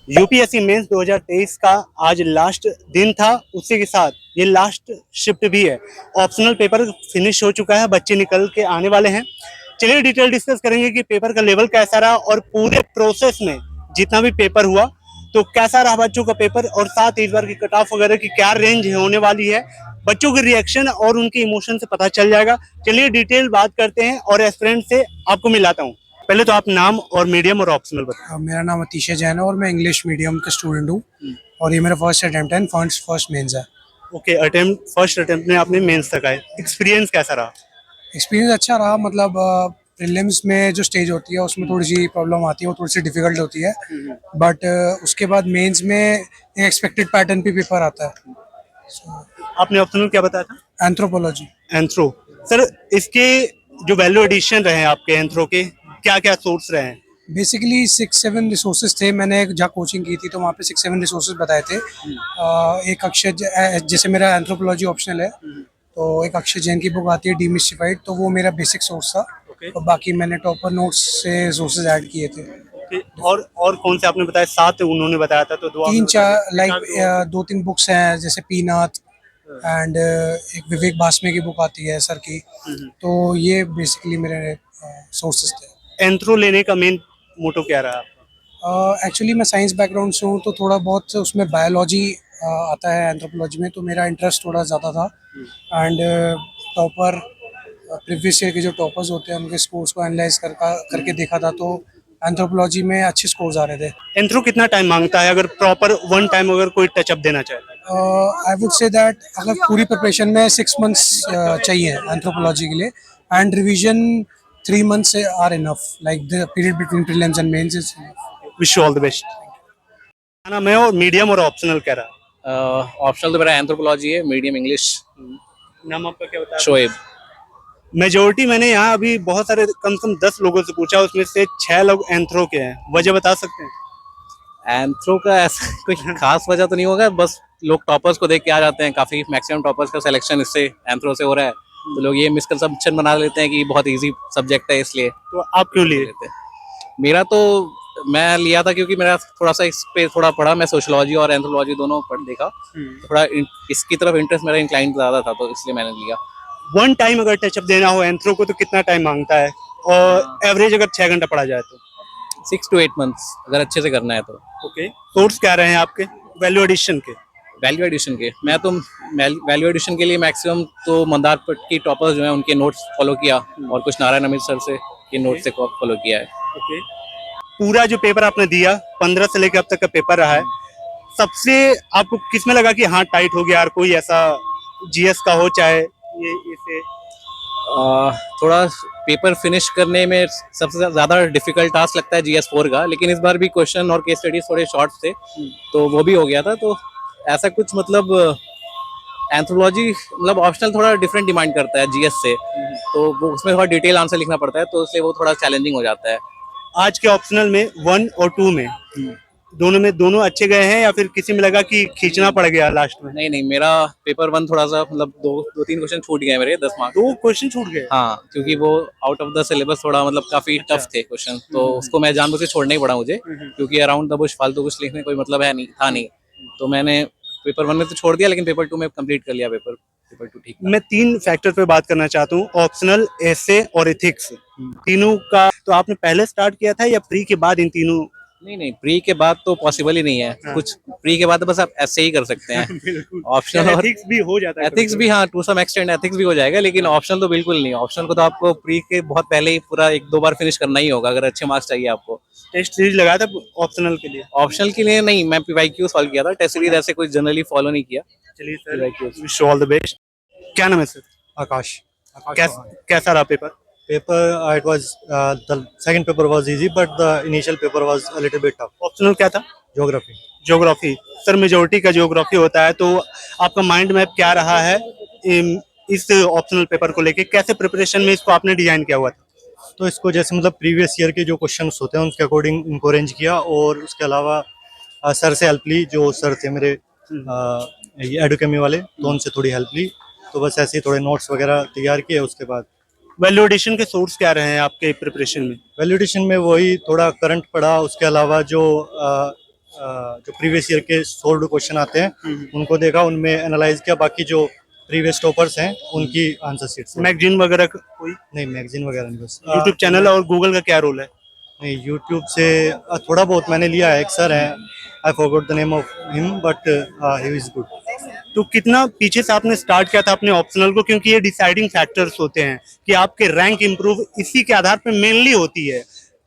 UPSC mains 2023 का आज last दिन था। उसी के साथ ये लास्ट शिफ्ट भी है। ऑप्शनल पेपर फिनिश हो चुका है, बच्चे निकल के आने वाले हैं। चलिए डिटेल डिस्कस करेंगे कि पेपर का लेवल कैसा रहा और पूरे प्रोसेस में जितना भी पेपर हुआ तो कैसा रहा बच्चों का पेपर, और साथ ही इस बार की कट ऑफ वगैरह की क्या रेंज होने वाली है, बच्चों के रिएक्शन और उनके इमोशन से पता चल जाएगा। चलिए डिटेल बात करते हैं और एस्पिरेंट से आपको मिलाता हूँ। पहले तो आप नाम और मीडियम और ऑप्शनल बताएं। मेरा नाम अतीश जैन है और मैं इंग्लिश मीडियम का स्टूडेंट हूँ। और ये मेरा फर्स्ट अटेम्प्ट है, फर्स्ट मेंस है। ओके, अटेम्प्ट फर्स्ट अटेम्प्ट में आपने मेंस तक आए, एक्सपीरियंस कैसा रहा? एक्सपीरियंस अच्छा रहा। मतलब प्रीलिम्स में जो स्टेज होती है उसमें थोड़ी सी प्रॉब्लम आती है, वो थोड़ी सी डिफिकल्ट होती है। बट उसके बाद मेंस में एक एक्सपेक्टेड पैटर्न पे पेपर आता है। आपने ऑप्शनल क्या बताया था? एंथ्रोपोलॉजी। एंथ्रो। सर, इसके जो वैल्यू एडिशन रहे हैं आपके एंथ्रो के, क्या क्या सोर्स रहे हैं? बेसिकली 6-7 रिसोर्सेज थे। मैंने जहाँ कोचिंग की थी तो वहाँ पे 6-7 रिसोर्सेज बताए थे। एक अक्षय जैसे मेरा एंथ्रोपोलॉजी ऑप्शनल है तो एक अक्षय जैन की बुक आती है डीमिस्टिफाइड, तो वो मेरा बेसिक सोर्स था। ओके। और बाकी मैंने टॉपर नोट्स से सोर्सेज ऐड किए थे। ओके, और कौन से आपने बताया? 7 उन्होंने बताया था, तो 2 आपने तीन बता चार दिए। एक आध और। 2-3 बुक्स हैं जैसे पीनाथ एंड एक विवेक भास्मे की बुक आती है सर की। तो ये बेसिकली मेरे सोर्सेज थे। एंथ्रो लेने का मेन मोटो क्या रहा आपका? एक्चुअली मैं साइंस बैकग्राउंड से हूँ तो थोड़ा बहुत उसमें बायोलॉजी आता है एंथ्रोपोलॉजी में, तो मेरा इंटरेस्ट थोड़ा ज़्यादा था। एंड टॉपर प्रीवियस ईयर के जो टॉपर्स होते हैं उनके स्कोर्स को एनालाइज करके देखा था तो एंथ्रोपोलॉजी में अच्छे स्कोर्स आ रहे थे। एंथ्रो कितना टाइम मांगता है, अगर प्रॉपर वन टाइम अगर कोई टचअप देना चाहे? आई वुड से दैट अगर पूरी प्रिपरेशन में 6 मंथ्स चाहिए एंथ्रोपोलॉजी के लिए, and revision 3 months are enough, like the period between prelims and mains is. Wish you all the best. ना मैं और मीडियम और ऑप्शनल कह रहा। ऑप्शनल तो मेरा एंथ्रोपोलॉजी है, मीडियम इंग्लिश। नाम आपका क्या बताया? शोएब। मेजोरिटी मैंने यहाँ अभी बहुत सारे कम से कम 10 लोगों से पूछा, उसमें से 6 लोग एंथ्रो के हैं। वजह बता सकते हैं? एंथ्रो का ऐसा कोई खास वजह तो नहीं होगा, बस लोग टॉपर्स को देख के आ जाते हैं। काफी मैक्सिमम टॉपर्स का सिलेक्शन इससे एंथ्रो से हो रहा है, तो लोग ये मिसकंसेप्शन बना लेते हैं कि बहुत इजी सब्जेक्ट है इसलिए। तो आप क्यों लिए? लेते हैं। मेरा तो मैं लिया था क्योंकि मेरा थोड़ा सा इस पे थोड़ा पढ़ा, मैं सोशलॉजी और एंथ्रोलॉजी दोनों पढ़ देखा, थोड़ा इसकी तरफ इंटरेस्ट मेरा इंक्लाइंट ज्यादा था, तो इसलिए मैंने लिया। वन टाइम अगर टचअप देना हो एंथ्रो को तो कितना टाइम मांगता है, और एवरेज अगर 6 घंटा पढ़ा जाए तो? 6 to 8 months अगर अच्छे से करना है तो। ओके, सोर्स क्या रहे हैं आपके वैल्यू एडिशन के? वैल्यू एडिशन के मैं तो वैल्यू एडिशन के लिए मैक्सिमम तो मंदार पट की टॉपर्स जो है उनके नोट्स फॉलो किया, और कुछ नारायण अमित सर से के नोट्स से फॉलो किया है। ओके, पूरा जो पेपर आपने दिया 15 से लेकर अब तक का पेपर रहा है, सबसे आपको किसमें लगा कि हाँ टाइट हो गया, और कोई ऐसा जीएस का हो चाहे ये इसे? थोड़ा पेपर फिनिश करने में सबसे ज़्यादा डिफिकल्ट टास्क लगता है GS4 का, लेकिन इस बार भी क्वेश्चन और केस स्टडीज थोड़े शॉर्ट थे तो वो भी हो गया था। तो ऐसा कुछ मतलब एंथ्रोलॉजी मतलब ऑप्शनल थोड़ा डिफरेंट डिमांड करता है GS से, तो वो उसमें थोड़ा डिटेल आंसर लिखना पड़ता है, तो इसलिए वो थोड़ा चैलेंजिंग हो जाता है। आज के ऑप्शनल में 1 और 2 में दोनों अच्छे गए हैं, या फिर किसी में लगा कि खींचना पड़ गया लास्ट में? नहीं नहीं, मेरा पेपर 1 थोड़ा सा मतलब दो तीन क्वेश्चन छूट गए मेरे 10 मार्क्स। 2 क्वेश्चन छूट गए? हाँ, क्योंकि वो आउट ऑफ द सिलेबस थोड़ा मतलब काफी टफ थे क्वेश्चन, तो उसको मैं जानबूझ के छोड़ना ही पड़ा मुझे, क्योंकि अराउंड द बुश फालतू कुछ लिखने कोई मतलब है नहीं था नहीं, तो मैंने पेपर 1 में तो छोड़ दिया, लेकिन पेपर 2 में कंप्लीट कर लिया। पेपर 2 ठीक था। मैं 3 फैक्टर पे बात करना चाहता हूँ, ऑप्शनल, एसे और एथिक्स। तीनों का तो आपने पहले स्टार्ट किया था या प्री के बाद इन तीनों? नहीं नहीं, प्री के बाद तो पॉसिबल ही नहीं है। हाँ। कुछ प्री के बाद तो बस आप ऐसे ही कर सकते हैं। ऑप्शनल और एथिक्स भी हो जाता है एथिक्स भी, हाँ टू सम एक्सटेंड एथिक्स भी हो जाएगा, लेकिन ऑप्शनल तो बिल्कुल नहीं। ऑप्शनल को तो आपको प्री के बहुत पहले ही पूरा 1-2 बार फिनिश करना ही होगा अगर अच्छे मार्क्स चाहिए आपको। टेस्ट सीरीज लगाया था ऑप्शनल के लिए? ऑप्शनल के लिए नहीं, मैं PYQ सॉल्व किया था, टेस्ट सीरीज ऐसे कोई जनरली फॉलो नहीं किया। चलिए sir, wish all the best. क्या नाम है सर? आकाश कैसा रहा paper? paper it was the second paper was easy but the initial paper was a little bit tough. Optional क्या था? Geography. ज्योग्राफी। सर, मेजोरिटी का ज्योग्राफी होता है, तो आपका माइंड मैप क्या रहा है इस ऑप्शनल पेपर को लेके? कैसे प्रिपरेशन में इसको आपने डिजाइन किया हुआ था? तो इसको जैसे मतलब प्रीवियस ईयर के जो क्वेश्चंस होते हैं उनके अकॉर्डिंग इनको अरेंज किया, और उसके अलावा सर से हेल्प ली, जो सर थे मेरे ये एडुकेमी वाले, तो उनसे थोड़ी हेल्प ली। तो बस ऐसे ही थोड़े नोट्स वगैरह तैयार किए। उसके बाद वैल्यू एडिशन के सोर्स क्या रहे हैं आपके प्रिपरेशन में? वैल्यूडेशन में वही थोड़ा करंट पढ़ा, उसके अलावा जो जो प्रीवियस ईयर के सोल्ड क्वेश्चन आते हैं उनको देखा, उनमें एनालाइज किया। बाकी जो प्रीवियस टॉपर्स हैं उनकी आंसर शीट्स मैगजीन वगैरह कोई नहीं, मैगजीन वगैरह नहीं, बस यूट्यूब चैनल और गूगल का क्या रोल है? नहीं, यूट्यूब से थोड़ा बहुत मैंने लिया है। एक सर हैं, I forgot the name of him, but he is good. तो कितना पीछे से आपने स्टार्ट किया था अपने ऑप्शनल को, क्योंकि ये डिसाइडिंग फैक्टर्स होते हैं कि आपके रैंक इंप्रूव इसी के आधार पर मेनली होती है,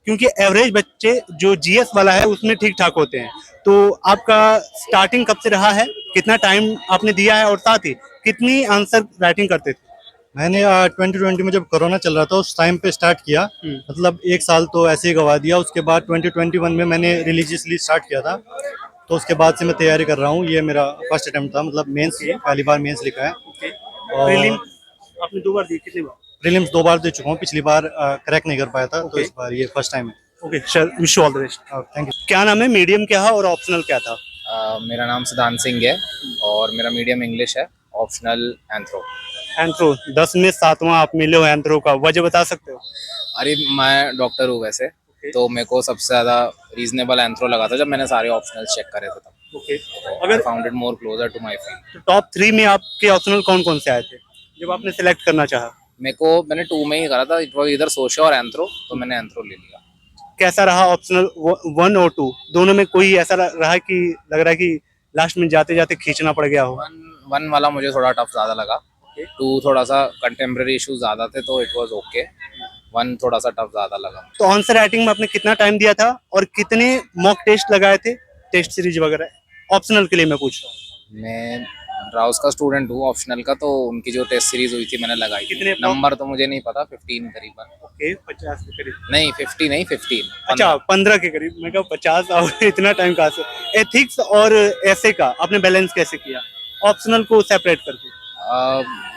क्योंकि एवरेज बच्चे जो जीएस वाला है उसमें ठीक ठाक होते हैं। तो आपका स्टार्टिंग कब से रहा है, कितना टाइम आपने दिया है, और साथ ही कितनी आंसर राइटिंग करते थे? मैंने 2020 में जब कोरोना चल रहा था उस टाइम पे स्टार्ट किया, मतलब एक साल तो ऐसे ही गवा दिया। उसके बाद 2021 में मैंने रिलीजियसली स्टार्ट किया था, तो उसके बाद से मैं तैयारी कर रहा हूँ। ये मेरा फर्स्ट अटेम्प्ट था, मतलब मेंस, पहली बार मेंस लिखा है। प्रीलिम आपने 2 बार दी, कितनी बार? प्रीलिम्स 2 बार दे चुका हूँ, पिछली बार क्रैक नहीं कर पाया था, तो इस बार ये फर्स्ट टाइम है। Okay sir, wish you all the best. Thank you. क्या नाम है, मीडियम क्या है और ऑप्शनल क्या था? मेरा नाम सिद्धांत सिंह है और मेरा मीडियम इंग्लिश है, ऑप्शनल एंथ्रो। एंथ्रो 10 में 7वां आप मिले हो एंथ्रो का, वजह बता सकते हो? अरे मैं डॉक्टर हूँ वैसे, तो मेरे को सबसे ज़्यादा रीजनेबल एंथ्रो लगा था जब मैंने सारे ऑप्शनल चेक करे थे तब। ओके, अगर found it more closer to my field. तो टॉप 3 में आपके ऑप्शनल कौन कौन से आए थे जब आपने सिलेक्ट करना चाहा? मैंने 2 में ही करा था, इट वाज इधर सोशो और एंथ्रो, तो मैंने एंथ्रो ले लिया। कैसा रहा ऑप्शनल 1 और 2 दोनों में? कोई ऐसा रहा कि लग रहा है कि लास्ट में जाते जाते खींचना पड़ गया हो? वन वाला मुझे थोड़ा टफ ज़्यादा लगा, 2 थोड़ा सा कंटेम्प्रेरी इशूज ज़्यादा थे, तो इट वाज ओके। 1 थोड़ा सा टफ ज़्यादा लगा। तो आंसर राइटिंग में आपने कितना टाइम दिया था और कितने मॉक टेस्ट लगाए थे, टेस्ट सीरीज वगैरह ऑप्शनल के लिए मैं पूछ रहा हूँ? मैं राउस का स्टूडेंट हूँ ऑप्शनल का, तो उनकी जो टेस्ट सीरीज हुई थी मैंने लगाई थी। कितने नंबर तो मुझे नहीं पता, 15 करीबन। ओके, 50 के करीब? नहीं 50 नहीं, 15। अच्छा, 15 के करीब। मैं कहा 50 और इतना टाइम कहाँ से? एथिक्स और ऐसे का आपने बैलेंस कैसे किया ऑप्शनल को सेपरेट करके?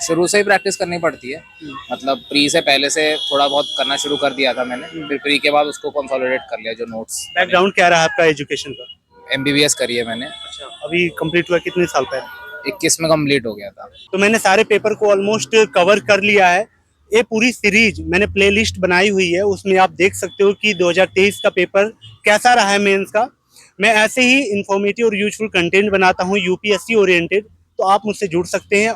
शुरू से ही प्रैक्टिस करनी पड़ती है, मतलब प्री से पहले से थोड़ा बहुत करना शुरू कर दिया था मैंने, फिर प्री के बाद उसको कंसोलिडेट कर लिया जो नोट्स। बैकग्राउंड क्या रहा आपका एजुकेशन का? MBBS करी है मैंने। अच्छा, अभी कंप्लीट हुआ कितने साल पहले? 21 में कंप्लीट हो गया था। तो मैंने सारे पेपर को ऑलमोस्ट कवर कर लिया है। ये पूरी सीरीज मैंने प्लेलिस्ट बनाई हुई है, उसमें आप देख सकते हो कि 2023 का पेपर कैसा रहा है मेंस का। मैं ऐसे ही इंफॉर्मेटिव और यूजफुल कंटेंट बनाता हूँ यूपीएससी ओरिएंटेड, तो आप मुझसे जुड़ सकते हैं।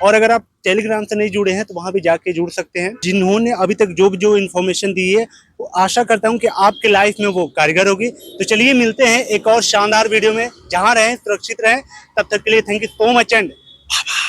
और अगर आप टेलीग्राम से नहीं जुड़े हैं तो वहां भी जाके जुड़ सकते हैं। जिन्होंने अभी तक जो इन्फॉर्मेशन दी है वो आशा करता हूं कि आपके लाइफ में वो कारगर होगी। तो चलिए मिलते हैं एक और शानदार वीडियो में। जहां रहें सुरक्षित रहें, तब तक के लिए thank you so much and bye bye.